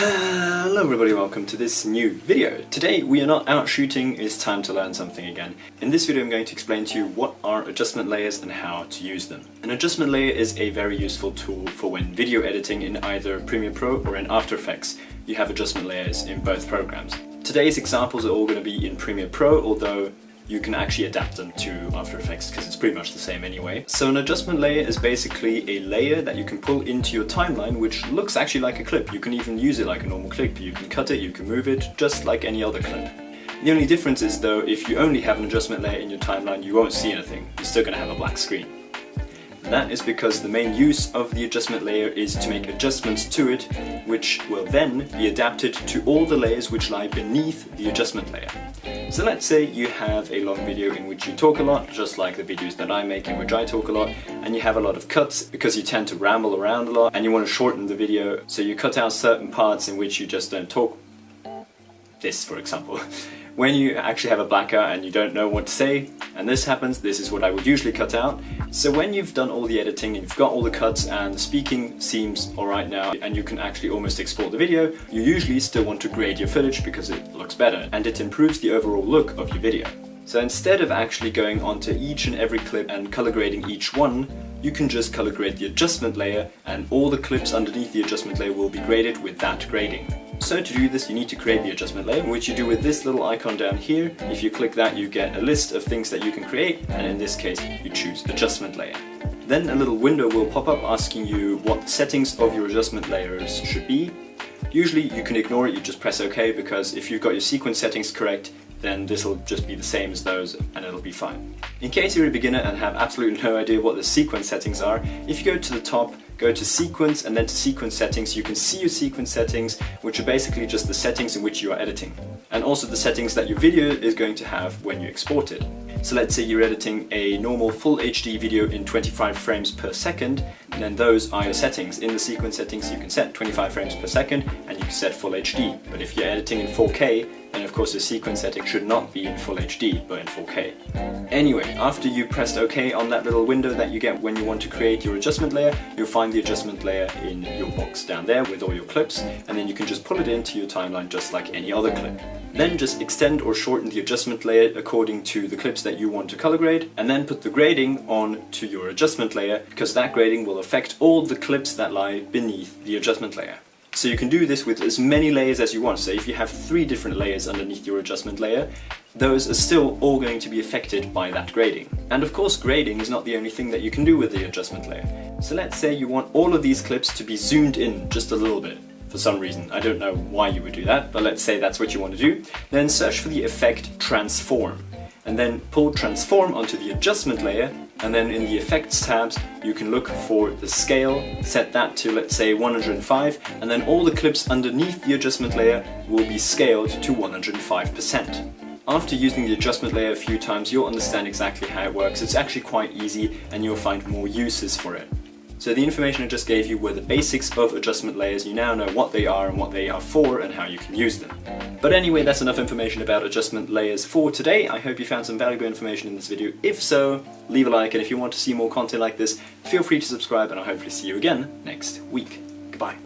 Hello everybody, welcome to this new video. Today we are not out shooting, it's time to learn something again. In this video I'm going to explain to you what are adjustment layers and how to use them. An adjustment layer is a very useful tool for when video editing in either Premiere Pro or in After Effects. You have adjustment layers in both programs. Today's examples are all going to be in Premiere Pro, although you can actually adapt them to After Effects because it's pretty much the same anyway. So an adjustment layer is basically a layer that you can pull into your timeline which looks actually like a clip. You can even use it like a normal clip. You can cut it, you can move it, just like any other clip. The only difference is though, if you only have an adjustment layer in your timeline, you won't see anything. You're still going to have a black screen. And that is because the main use of the adjustment layer is to make adjustments to it, which will then be adapted to all the layers which lie beneath the adjustment layer. So let's say you have a long video in which you talk a lot, just like the videos that I make in which I talk a lot, and you have a lot of cuts because you tend to ramble around a lot and you want to shorten the video, so you cut out certain parts in which you just don't talk. This, for example. When you actually have a blackout and you don't know what to say, and this happens, this is what I would usually cut out. So when you've done all the editing and you've got all the cuts and the speaking seems alright now and you can actually almost export the video, you usually still want to grade your footage because it looks better and it improves the overall look of your video. So instead of actually going onto each and every clip and color grading each one, you can just color grade the adjustment layer and all the clips underneath the adjustment layer will be graded with that grading. So to do this you need to create the adjustment layer, which you do with this little icon down here. If you click that you get a list of things that you can create, and in this case you choose adjustment layer. Then a little window will pop up asking you what the settings of your adjustment layers should be. Usually you can ignore it, you just press OK, because if you've got your sequence settings correct, then this will just be the same as those and it'll be fine. In case you're a beginner and have absolutely no idea what the sequence settings are, if you go to the top, go to sequence and then to sequence settings, you can see your sequence settings, which are basically just the settings in which you are editing. And also the settings that your video is going to have when you export it. So let's say you're editing a normal full HD video in 25 frames per second, and then those are your settings. In the sequence settings you can set 25 frames per second and you can set full HD. But if you're editing in 4K, then of course the sequence setting should not be in full HD, but in 4K. Anyway, after you pressed OK on that little window that you get when you want to create your adjustment layer, you'll find the adjustment layer in your box down there with all your clips, and then you can just pull it into your timeline just like any other clip. Then just extend or shorten the adjustment layer according to the clips that you want to color grade, and then put the grading on to your adjustment layer, because that grading will affect all the clips that lie beneath the adjustment layer. So you can do this with as many layers as you want. So if you have 3 different layers underneath your adjustment layer, those are still all going to be affected by that grading. And of course grading is not the only thing that you can do with the adjustment layer. So let's say you want all of these clips to be zoomed in just a little bit. For some reason, I don't know why you would do that, but let's say that's what you want to do. Then search for the effect transform, and then pull transform onto the adjustment layer, and then in the effects tabs you can look for the scale, set that to let's say 105, and then all the clips underneath the adjustment layer will be scaled to 105%. After using the adjustment layer a few times you'll understand exactly how it works. It's actually quite easy and you'll find more uses for it. So the information I just gave you were the basics of adjustment layers. You now know what they are and what they are for and how you can use them. But anyway, that's enough information about adjustment layers for today. I hope you found some valuable information in this video. If so, leave a like, and if you want to see more content like this, feel free to subscribe, and I'll hopefully see you again next week. Goodbye.